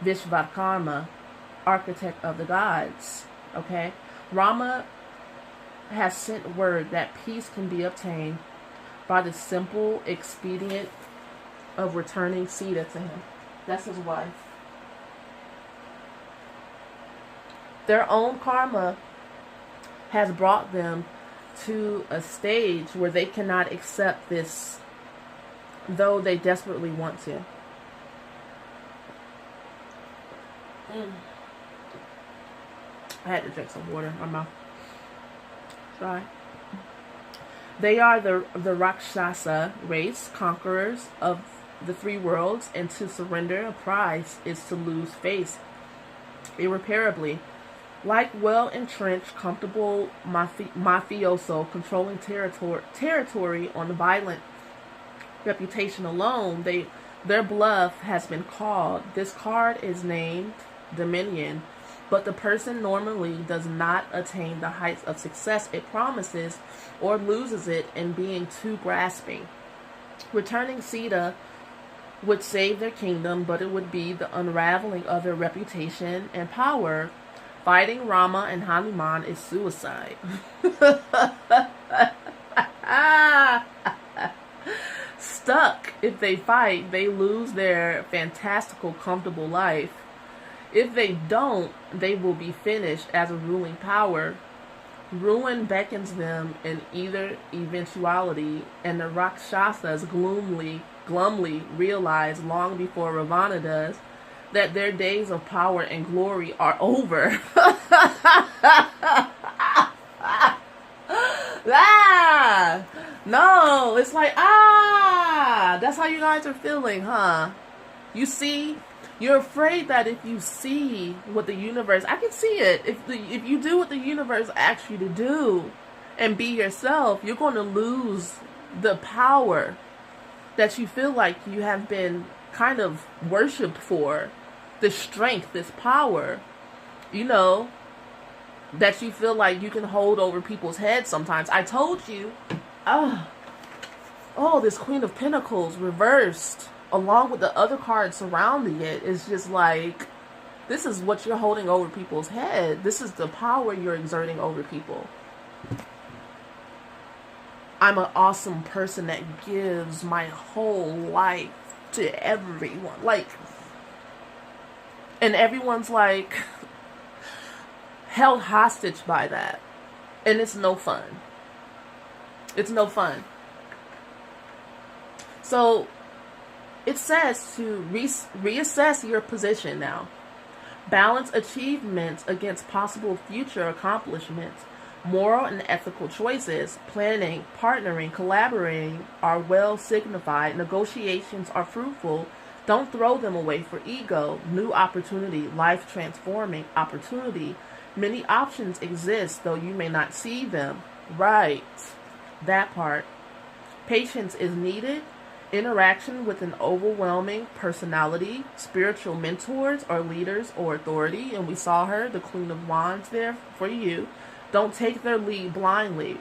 Vishvakarma, architect of the gods. Okay? Rama has sent word that peace can be obtained by the simple expedient of returning Sita to him. That's his wife. Their own karma has brought them to a stage where they cannot accept this, though they desperately want to. I had to drink some water. My mouth dry. They are the Rakshasa race, conquerors of the three worlds, and to surrender a prize is to lose face irreparably. Like well-entrenched, comfortable mafioso controlling territory on the violent reputation alone, their bluff has been called. This card is named Dominion, but the person normally does not attain the heights of success it promises or loses it in being too grasping. Returning Sita would save their kingdom, but it would be the unraveling of their reputation and power. Fighting Rama and Hanuman is suicide. Stuck. If they fight, they lose their fantastical, comfortable life. If they don't, they will be finished as a ruling power. Ruin beckons them in either eventuality, and the Rakshasas glumly realize long before Ravana does that their days of power and glory are over. No, it's like, that's how you guys are feeling, huh? You see, you're afraid that if you see what the universe, I can see it, if you do what the universe asks you to do and be yourself, you're going to lose the power that you feel like you have been kind of worshipped for, this strength, this power, you know, that you feel like you can hold over people's heads sometimes. I told you, this Queen of Pentacles reversed, along with the other cards surrounding it, is just like, this is what you're holding over people's head. This is the power you're exerting over people. I'm an awesome person that gives my whole life to everyone. Like, and everyone's like held hostage by that. And it's no fun. It's no fun. So it says to reassess your position now. Balance achievements against possible future accomplishments. Moral and ethical choices, planning, partnering, collaborating are well signified. Negotiations are fruitful. Don't throw them away for ego. New opportunity, life transforming opportunity. Many options exist, though you may not see them. Right. That part. Patience is needed. Interaction with an overwhelming personality, spiritual mentors or leaders or authority. And we saw her, the Queen of Wands, there for you. Don't take their lead blindly.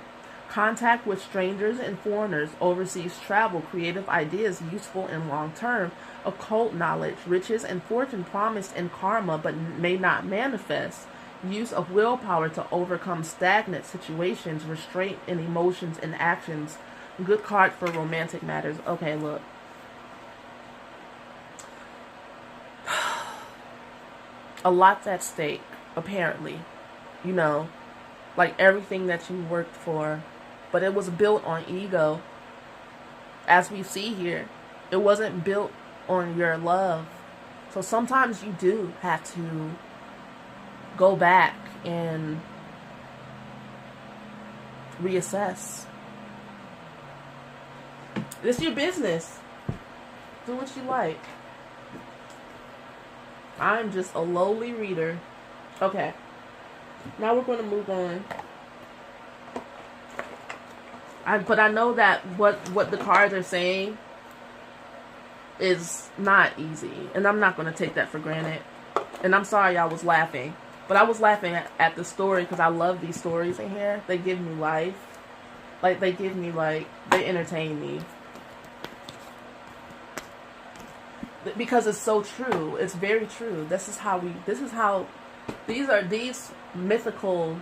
Contact with strangers and foreigners, overseas travel, creative ideas useful in long term, occult knowledge, riches and fortune promised in karma but may not manifest. Use of willpower to overcome stagnant situations, restraint in emotions and actions. Good card for romantic matters. Okay, look. A lot's at stake, apparently. You know, like everything that you worked for. But it was built on ego. As we see here, it wasn't built on your love. So sometimes you do have to go back and reassess. This is your business. Do what you like. I'm just a lowly reader. Okay. Now we're going to move on. But I know that what the cards are saying is not easy. And I'm not going to take that for granted. And I'm sorry I was laughing. But I was laughing at the story because I love these stories in here. They give me life. Like, they entertain me. Because it's so true. It's very true. These mythical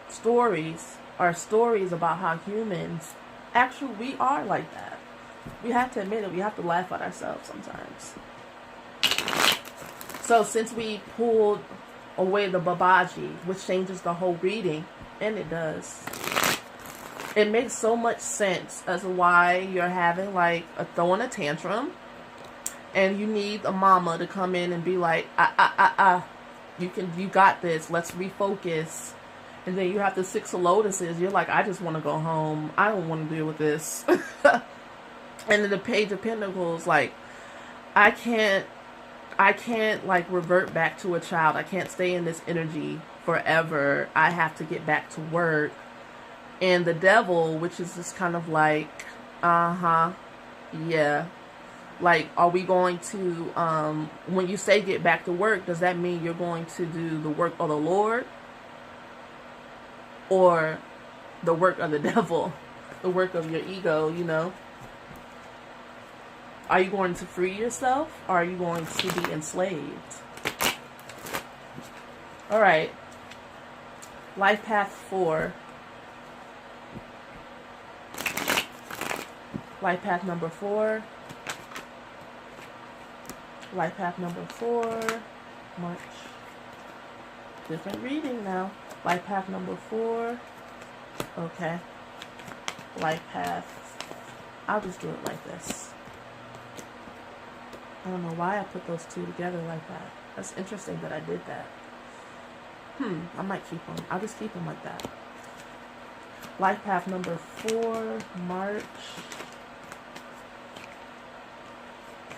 stories are stories about how humans, actually, we are like that. We have to admit it. We have to laugh at ourselves sometimes. So since we pulled away the Babaji, which changes the whole reading, and it does, it makes so much sense as to why you're having like throwing a tantrum, and you need a mama to come in and be like, you got this, let's refocus. And then you have the Six of Lotuses. You're like, I just want to go home. I don't want to deal with this. And then the Page of Pentacles, like, I can't like revert back to a child. I can't stay in this energy forever. I have to get back to work. And the Devil, which is just kind of like, yeah. Like, are we going to, when you say get back to work, does that mean you're going to do the work of the Lord? Or the work of the devil? The work of your ego, you know? Are you going to free yourself? Or are you going to be enslaved? Alright. Life Path 4. Life Path number 4. Life Path number 4. March. Different reading now. Life Path number 4. Okay. Life Path. I'll just do it like this. I don't know why I put those two together like that. That's interesting that I did that. I might keep them. I'll just keep them like that. Life Path number 4. March.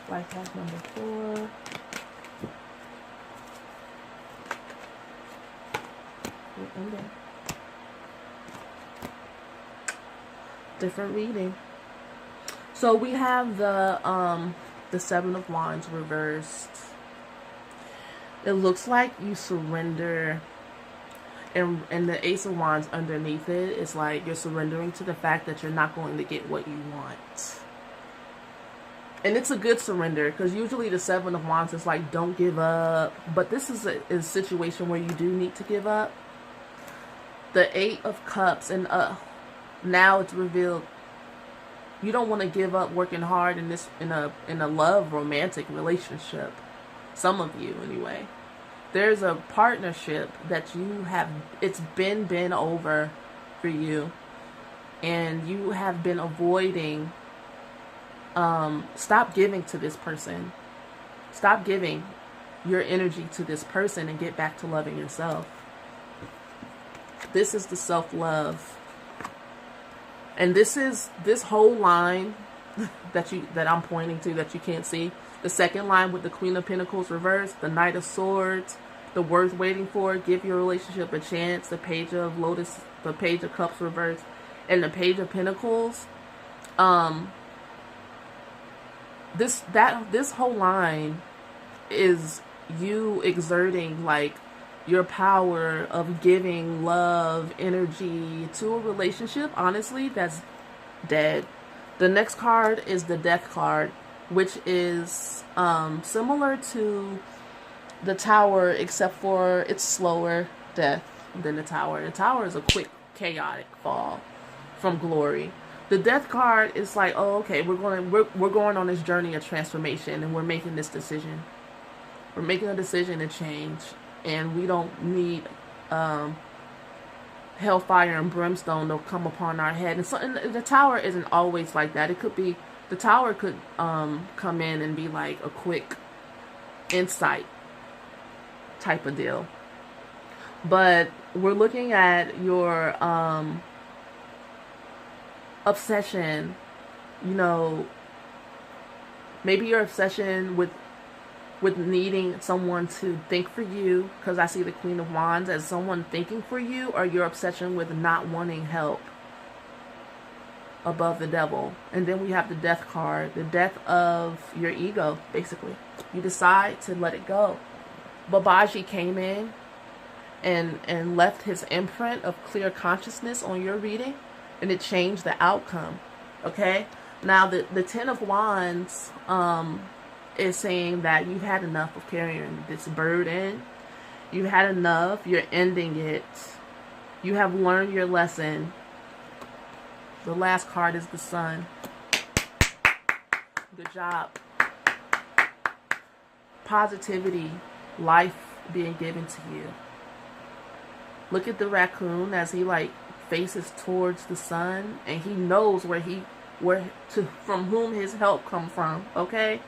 Life Path number 4. Ending. Different reading. So we have the Seven of Wands reversed. It looks like you surrender, and the Ace of Wands underneath it is like you're surrendering to the fact that you're not going to get what you want. And it's a good surrender, because usually the Seven of Wands is like, don't give up. But this is a situation where you do need to give up. The Eight of Cups, and now it's revealed You don't want to give up working hard in a love romantic relationship. Some of you anyway. There's a partnership that you have, it's been over for you, and you have been avoiding. Stop giving to this person. Stop giving your energy to this person and get back to loving yourself. This is the self-love. And this whole line that I'm pointing to that you can't see. The second line with the Queen of Pentacles reversed, the Knight of Swords, the worth waiting for, give your relationship a chance, the Page of Lotus, the Page of Cups reversed, and the Page of Pentacles. This whole line is you exerting like your power of giving love, energy to a relationship, honestly, that's dead. The next card is the Death card, which is similar to the Tower, except for it's slower death than the Tower. The Tower is a quick, chaotic fall from glory. The Death card is like, oh, okay, we're going on this journey of transformation, and we're making this decision. We're making a decision to change, and we don't need hellfire and brimstone to come upon our head. And so, and the Tower isn't always like that. It could be, the Tower could come in and be like a quick insight type of deal. But we're looking at your obsession, you know, maybe your obsession with needing someone to think for you, because I see the Queen of Wands as someone thinking for you, or your obsession with not wanting help above the Devil. And then we have the Death card, the death of your ego, basically. You decide to let it go. Babaji came in and left his imprint of clear consciousness on your reading, and it changed the outcome. Okay? Now, the Ten of Wands is saying that you've had enough of carrying this burden. You've had enough. You're ending it. You have learned your lesson. The last card is the Sun. Good job. Positivity. Life being given to you. Look at the raccoon as he like faces towards the sun, and he knows from whom his help come from. Okay,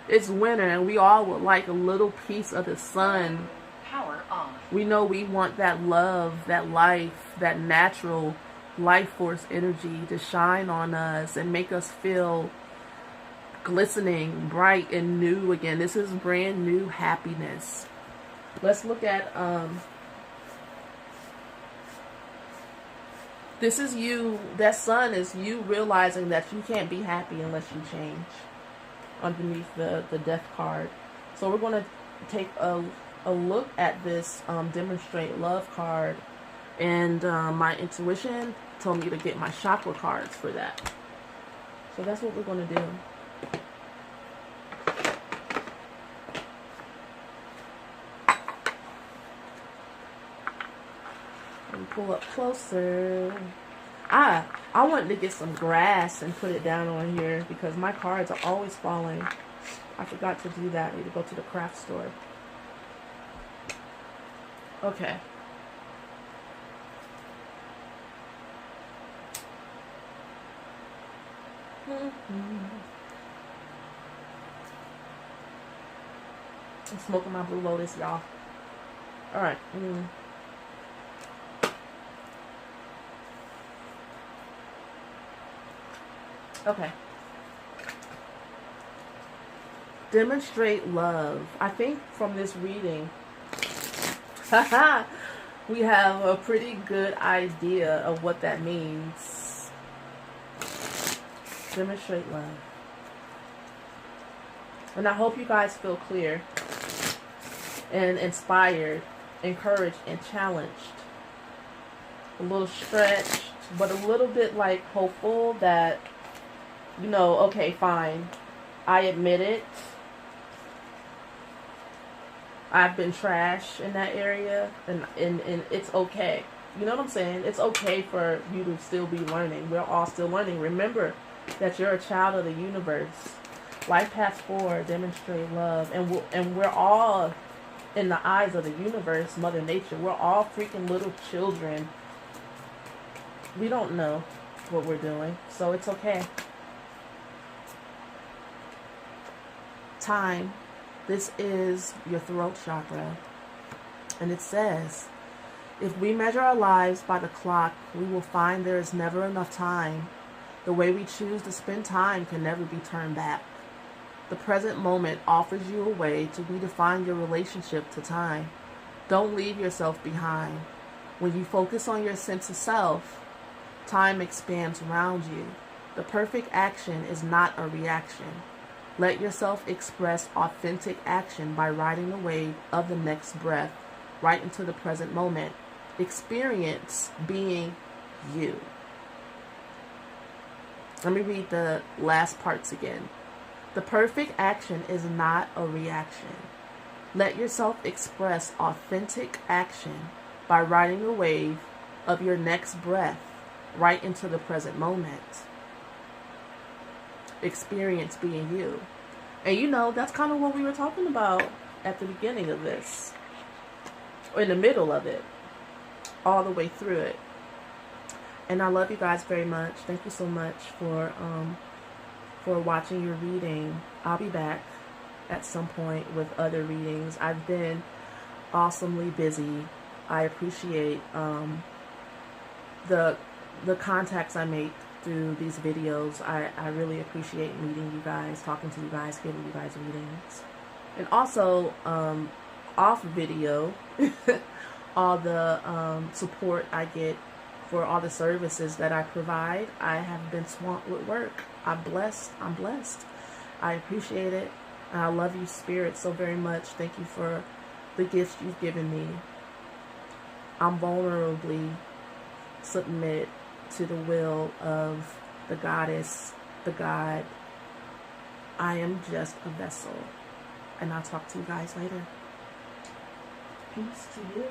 it's winter, and we all would like a little piece of the sun. Power off. We know we want that love, that life, that natural life force energy to shine on us and make us feel glistening, bright, and new again. This is brand new happiness. Let's look at this is you, that sun is you realizing that you can't be happy unless you change, underneath the Death card. So we're going to take a look at this Demonstrate Love card, and my intuition told me to get my chakra cards for that. So that's what we're going to do. Pull up closer. I wanted to get some grass and put it down on here because my cards are always falling. I forgot to do that. I need to go to the craft store. Okay. I'm smoking my Blue Lotus, y'all. Alright. Okay. Demonstrate love. I think from this reading, we have a pretty good idea of what that means. Demonstrate love. And I hope you guys feel clear and inspired, encouraged, and challenged. A little stretched, but a little bit like hopeful that, you know, okay, fine. I admit it. I've been trash in that area, and it's okay. You know what I'm saying? It's okay for you to still be learning. We're all still learning. Remember, that you're a child of the universe. Life path 4, demonstrate love. And we're all, in the eyes of the universe, Mother Nature, we're all freaking little children. We don't know what we're doing, so it's okay. Time. This is your throat chakra. And it says, if we measure our lives by the clock, we will find there is never enough time. The way we choose to spend time can never be turned back. The present moment offers you a way to redefine your relationship to time. Don't leave yourself behind. When you focus on your sense of self, time expands around you. The perfect action is not a reaction. Let yourself express authentic action by riding the wave of the next breath right into the present moment. Experience being you. Let me read the last parts again. The perfect action is not a reaction. Let yourself express authentic action by riding the wave of your next breath right into the present moment. Experience being you. And you know, that's kind of what we were talking about at the beginning of this. Or in the middle of it. All the way through it. And I love you guys very much. Thank you so much for watching your reading. I'll be back at some point with other readings. I've been awesomely busy. I appreciate the contacts I make through these videos. I really appreciate meeting you guys, talking to you guys, giving you guys readings. And also, off video, all the support I get for all the services that I provide. I have been swamped with work. I'm blessed. I appreciate it. And I love you, Spirit, so very much. Thank you for the gifts you've given me. I'm vulnerably submit to the will of the goddess, the God. I am just a vessel. And I'll talk to you guys later. Peace to you.